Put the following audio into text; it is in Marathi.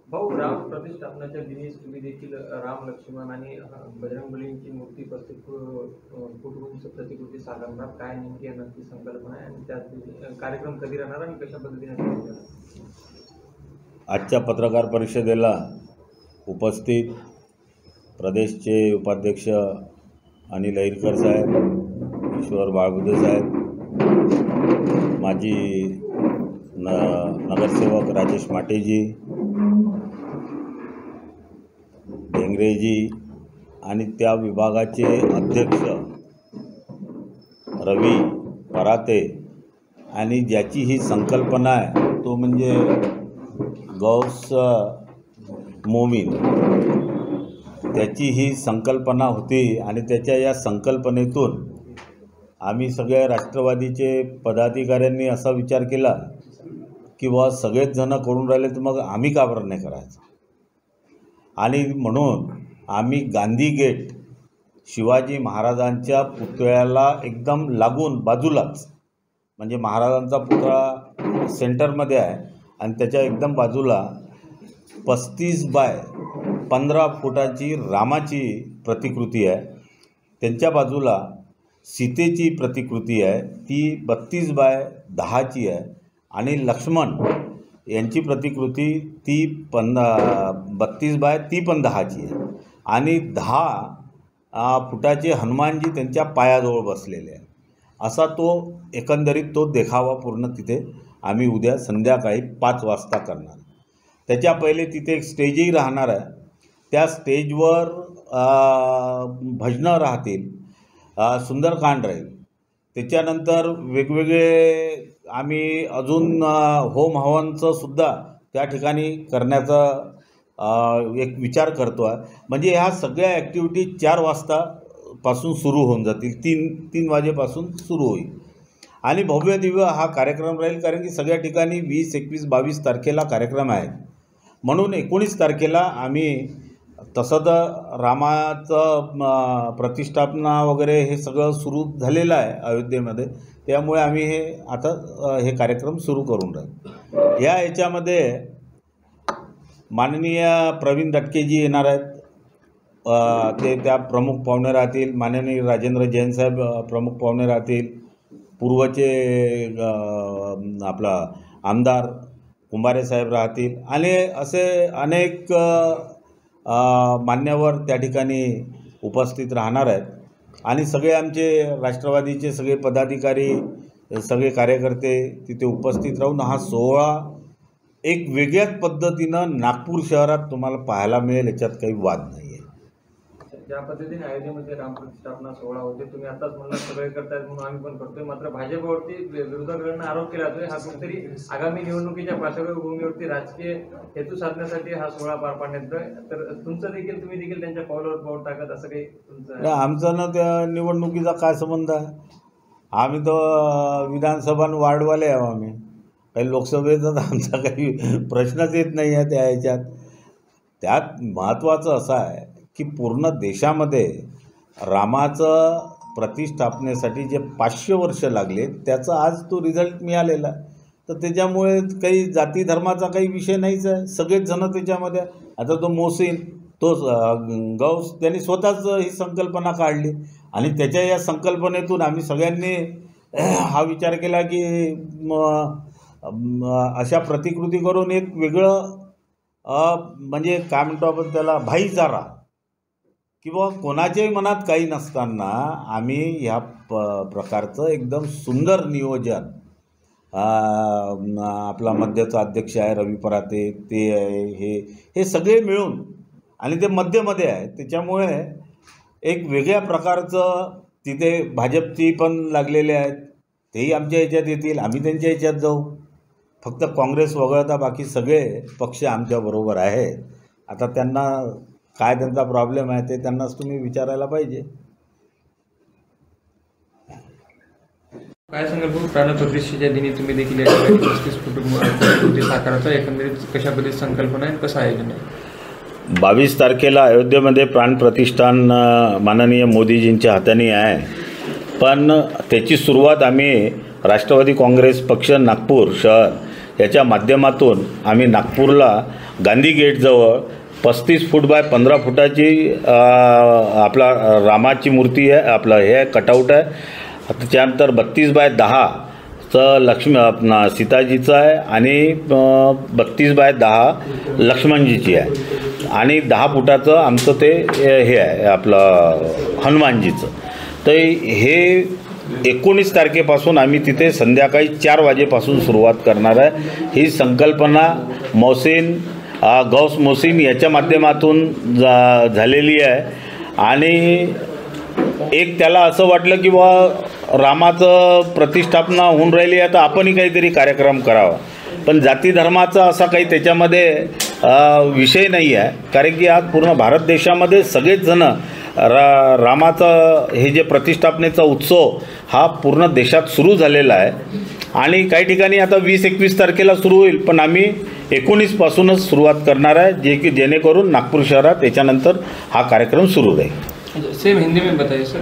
भाऊ, राम प्रतिष्ठापनाच्या दिनी तुम्ही देखील राम लक्ष्मण आणि बजरंगबलींची मूर्ती 35 फूट उंच प्रतिकृती साकारणार. काय नेमकी नक्की संकल्पना आहे आणि त्यात कार्यक्रम कधी राहणार आणि कशा पद्धतीने? आजच्या पत्रकार परिषदेला उपस्थित प्रदेशचे उपाध्यक्ष अनिल अहिरकर साहेब, ईश्वर बाळगुदे साहेब, माजी नगरसेवक राजेश माटेजी, ढेंगरेजी आणि त्या विभागाचे अध्यक्ष रवी पराते आणि ज्याची ही संकल्पना आहे तो म्हणजे गौस मोमीन, त्याची ही संकल्पना होती आणि त्याच्या या संकल्पनेतून आम्ही सगळ्या राष्ट्रवादीचे पदाधिकाऱ्यांनी असा विचार केला की बुवा सगळेच जण करून राहिले तर मग आम्ही का बरं नाही करायचं. आणि म्हणून आम्ही गांधी गेट शिवाजी महाराजांच्या पुतळ्याला एकदम लागून बाजूलाच, म्हणजे महाराजांचा पुतळा सेंटरमध्ये आहे आणि त्याच्या एकदम बाजूला 35 बाय 15 फुटाची रामाची प्रतिकृती आहे. त्यांच्या बाजूला सीतेची प्रतिकृती आहे, ती 32 बाय 10ची आहे. आणि लक्ष्मण यांची प्रतिकृती ती 32 बाय ती पण 10ची आहे. आणि 10 फुटाचे हनुमानजी त्यांच्या पायाजवळ बसलेले आहे. असा तो एकंदरीत तो देखावा पूर्ण तिथे आम्ही उद्या संध्याकाळी 5 वाजता करणार. त्याच्या पहिले तिथे एक स्टेजही राहणार आहे. त्या स्टेजवर भजनं राहतील, सुंदरकांड राहील. त्याच्यानंतर वेगवेगळे आम्ही अजून होम हवनचं सुद्धा त्या ठिकाणी करण्याचा एक विचार करतो आहे. म्हणजे ह्या सगळ्या ॲक्टिव्हिटी 4 वाजतापासून सुरू होऊन जातील, 3 वाजेपासून सुरू होईल आणि भव्य दिव्य हा कार्यक्रम राहील. कारण की सगळ्या ठिकाणी 20, 21, 22 तारखेला कार्यक्रम आहेत. म्हणून 19 तारखेला आम्ही तसं तर रामाचं प्रतिष्ठापना वगैरे हे सगळं सुरू झालेलं आहे अयोध्येमध्ये, त्यामुळे आम्ही हे कार्यक्रम सुरू करून राहील. याच्यामध्ये माननीय प्रवीण दटकेजी येणार आहेत, ते त्या प्रमुख पाहुणे राहतील. माननीय राजेंद्र जैन साहेब प्रमुख पाहुणे राहतील. पूर्वचे आपला आमदार कुंभारे साहेब राहतील आणि असे अनेक मान्यवर त्या ठिकाणी उपस्थित राहणार आहेत. आणि सगळे आमचे राष्ट्रवादीचे सगळे पदाधिकारी, सगळे कार्यकर्ते तिथे उपस्थित राहून हा सोहळा एक वेगळ्याच पद्धतीनं नागपूर शहरात तुम्हाला पाहायला मिळेल, याच्यात काही वाद नाही आहे. ज्या पद्धतीने अयोध्येमध्ये रामप्रतिष्ठापना सोहळा होते, तुम्ही आताच म्हणला सगळे करतायत म्हणून आम्ही पण करतोय, मात्र भाजपवरती विरोधकांना आरोप केला जातोय हा कुठेतरी आगामी निवडणुकीच्या पार्श्वभूमीवरती राजकीय हेतू साधण्यासाठी हा सोहळा पार पाडण्यात येतोय. तर तुमचं देखील, तुम्ही देखील त्यांच्या पावलावर पाऊल टाकत असं काही तुमचं? आमचा ना त्या निवडणुकीचा काय संबंध आहे? आम्ही तर विधानसभा वार्डवाले आहो. आम्ही काही लोकसभेचा तर आमचा काही प्रश्नच येत नाही आहे त्या ह्याच्यात. त्यात महत्त्वाचं असं आहे की पूर्ण देशामध्ये रामाचं प्रतिष्ठापनेसाठी जे 500 वर्ष लागले त्याचा आज तो रिझल्ट मिळालेला. तर त्याच्यामुळे काही जाती धर्माचा काही विषय नाहीच आहे. सगळेच जण त्याच्यामध्ये. आता तो मोहसिन, तो गौस, त्यांनी स्वतःच ही संकल्पना काढली आणि त्याच्या या संकल्पनेतून आम्ही सगळ्यांनी हा विचार केला की अशा प्रतिकृती करून एक वेगळं म्हणजे काय म्हणतो आपण त्याला, भाईचारा किंवा कोणाच्याही मनात काही नसताना आम्ही ह्या प्रकारचं एकदम सुंदर नियोजन, आपला मध्यचा अध्यक्ष आहे रवी पराते, ते आहे, हे सगळे मिळून आणि ते मध्यमध्ये आहे. त्याच्यामुळे एक वेगळ्या प्रकारचं तिथे भाजपची पण लागलेले आहेत, तेही आमच्या ह्याच्यात येतील, आम्ही त्यांच्या ह्याच्यात जाऊ. फक्त काँग्रेस वगळता बाकी सगळे पक्ष आमच्याबरोबर आहे. आता त्यांना काय त्यांचा प्रॉब्लेम आहे ते त्यांनाच तुम्ही विचारायला पाहिजे. काय सांगाल भाऊ, प्राणप्रतिष्ठेच्या दिनी तुम्ही देखील 35 फूट साकाराचा एकंदरीत कशा पद्धतीची संकल्पना आहे, कसं आयोजन आहे? 22 तारखेला अयोध्येमध्ये प्राणप्रतिष्ठान माननीय मोदीजींच्या हाताने आहे, पण त्याची सुरुवात आम्ही राष्ट्रवादी काँग्रेस पक्ष नागपूर शहर याच्या माध्यमातून आम्ही नागपूरला गांधी गेटजवळ 35 फूट बाय 15 फुटाची आपला रामाची मूर्ती आहे, आपलं हे आहे कटआउट आहे. त्याच्यानंतर 32 बाय 10चं लक्ष्मी सीताजीचं आहे आणि 32 बाय 10 लक्ष्मणजीची आहे आणि 10 फुटाचं आमचं ते हे आहे आपलं हनुमानजीचं. तर हे 19 तारखेपासून आम्ही तिथे संध्याकाळी 4 वाजेपासून सुरुवात करणार आहे. ही संकल्पना मोहसिन गौस मोहसिन याच्या माध्यमातून झालेली आहे आणि एक त्याला असं वाटलं की रामाचं प्रतिष्ठापना होऊन राहिली आहे तर आपणही काहीतरी कार्यक्रम करावा, पण जाती धर्माचा असा काही त्याच्यामध्ये विषय नाही आहे, कारण की आज पूर्ण भारत देशामध्ये सगळेच जण रामाचं हे जे प्रतिष्ठापनेचा उत्सव हा पूर्ण देशात सुरू झालेला आहे आणि काही ठिकाणी आता 20-21 तारखेला सुरू होईल, पण आम्ही 19 पासूनच सुरुवात करणार आहे जेणेकरून नागपूर शहरात याच्यानंतर हा कार्यक्रम सुरू राहील. सेम हिंदी में बताइए सर.